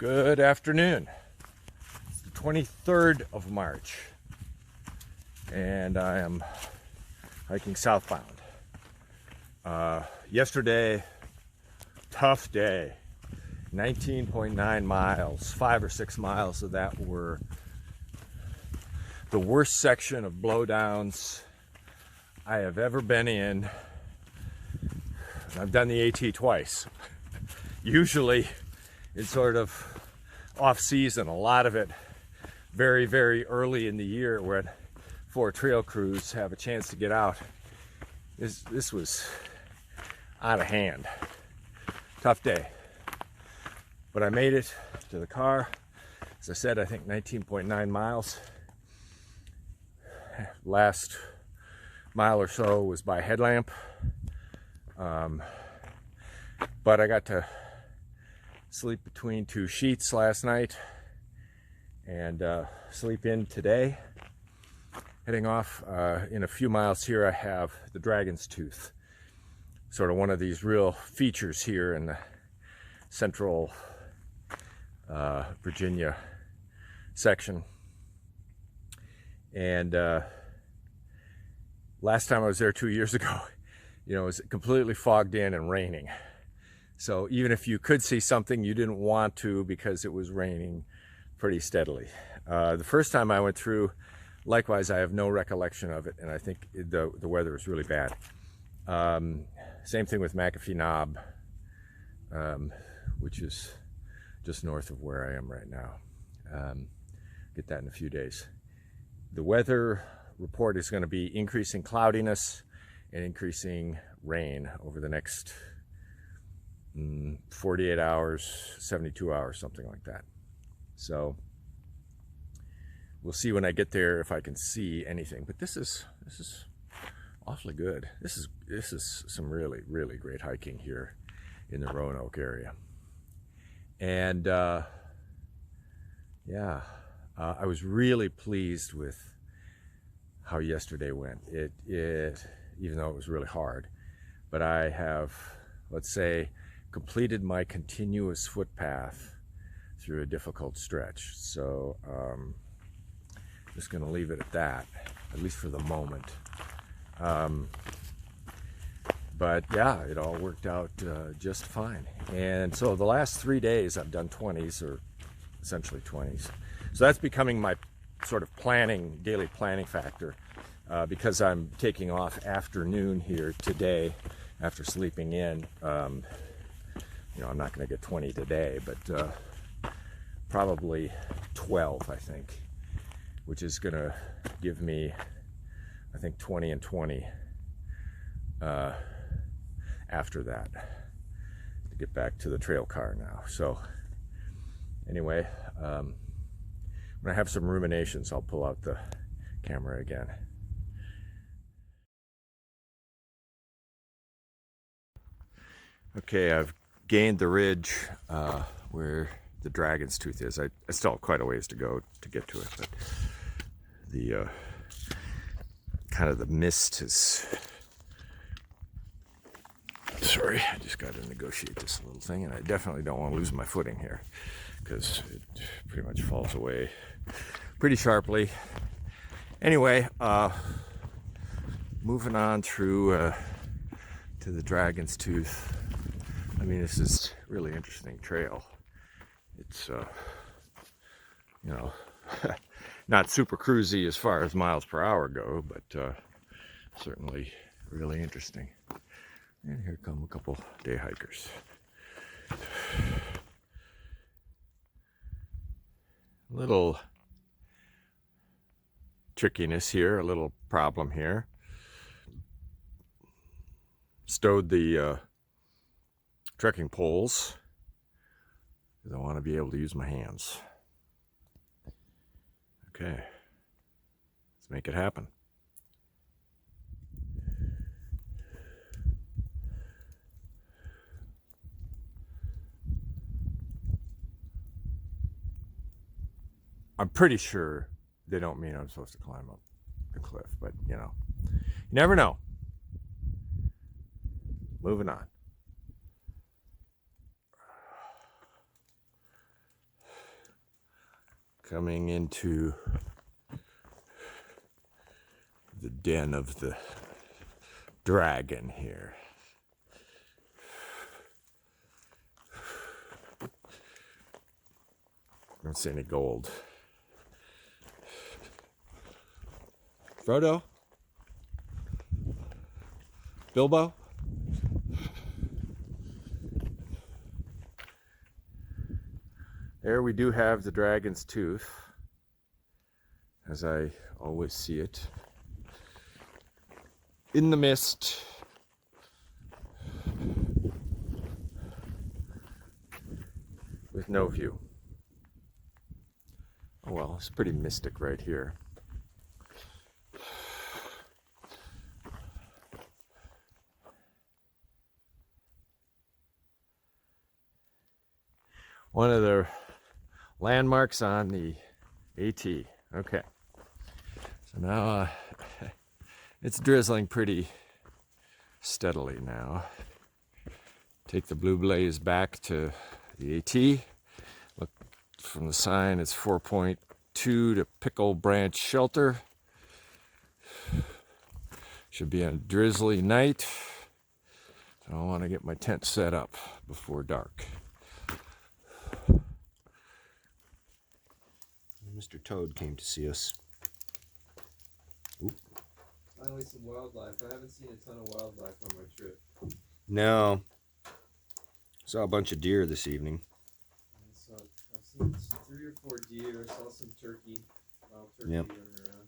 Good afternoon. It's the 23rd of March, and I am hiking southbound. Yesterday, tough day. 19.9 miles. 5 or 6 miles of that were the worst section of blowdowns I have ever been in. I've done the AT twice. Usually it's sort of off season, a lot of it very, very early in the year when four trail crews have a chance to get out. This was out of hand. Tough day. But I made it to the car. As I said, I think 19.9 miles. Last mile or so was by headlamp. But I got to sleep between two sheets last night and sleep in today. Heading off in a few miles here, I have the Dragon's Tooth. Sort of one of these real features here in the central Virginia section. And last time I was there 2 years ago, it was completely fogged in and raining. So even if you could see something, you didn't want to because it was raining pretty steadily. The first time I went through, likewise, I have no recollection of it, and I think the weather was really bad. Same thing with McAfee Knob, which is just north of where I am right now. Get that in a few days. The weather report is going to be increasing cloudiness and increasing rain over the next 48 hours, 72 hours, something like that. So we'll see when I get there if I can see anything. But this is awfully good. This is some really, really great hiking here in the Roanoke area. And I was really pleased with how yesterday went. It even though it was really hard, but I have, let's say, completed my continuous footpath through a difficult stretch. So just going to leave it at that, at least for the moment. But yeah, it all worked out just fine. And so the last 3 days I've done 20s, or essentially 20s. So that's becoming my sort of daily planning factor, because I'm taking off afternoon here today after sleeping in. I'm not going to get 20 today, but probably 12, I think, which is going to give me, I think, 20 and 20 after that to get back to the trail car now. So anyway, when I have some ruminations, I'll pull out the camera again. Okay, I've gained the ridge where the Dragon's Tooth is. I still have quite a ways to go to get to it, but the kind of the mist is... Sorry, I just got to negotiate this little thing, and I definitely don't want to lose my footing here because it pretty much falls away pretty sharply. Anyway, moving on through to the Dragon's Tooth. I mean, this is a really interesting trail. It's, not super cruisy as far as miles per hour go, but certainly really interesting. And here come a couple day hikers. Little trickiness here, a little problem here. Stowed the trekking poles because I want to be able to use my hands. Okay, let's make it happen. I'm pretty sure they don't mean I'm supposed to climb up the cliff, but you never know. Moving on. Coming into the den of the dragon here. I don't see any gold. Frodo? Bilbo? There we do have the dragon's tooth, as I always see it, in the mist. With no view. Oh well, it's pretty mystic right here. One of the landmarks on the AT. Okay. So now it's drizzling pretty steadily now. Take the Blue Blaze back to the AT. Look from the sign, it's 4.2 to Pickle Branch Shelter. Should be a drizzly night. So I want to get my tent set up before dark. Mr. Toad came to see us. Oop. Finally some wildlife. I haven't seen a ton of wildlife on my trip. No. Saw a bunch of deer this evening. And so I've seen 3 or 4 deer. I saw some turkey. Wild turkey running around.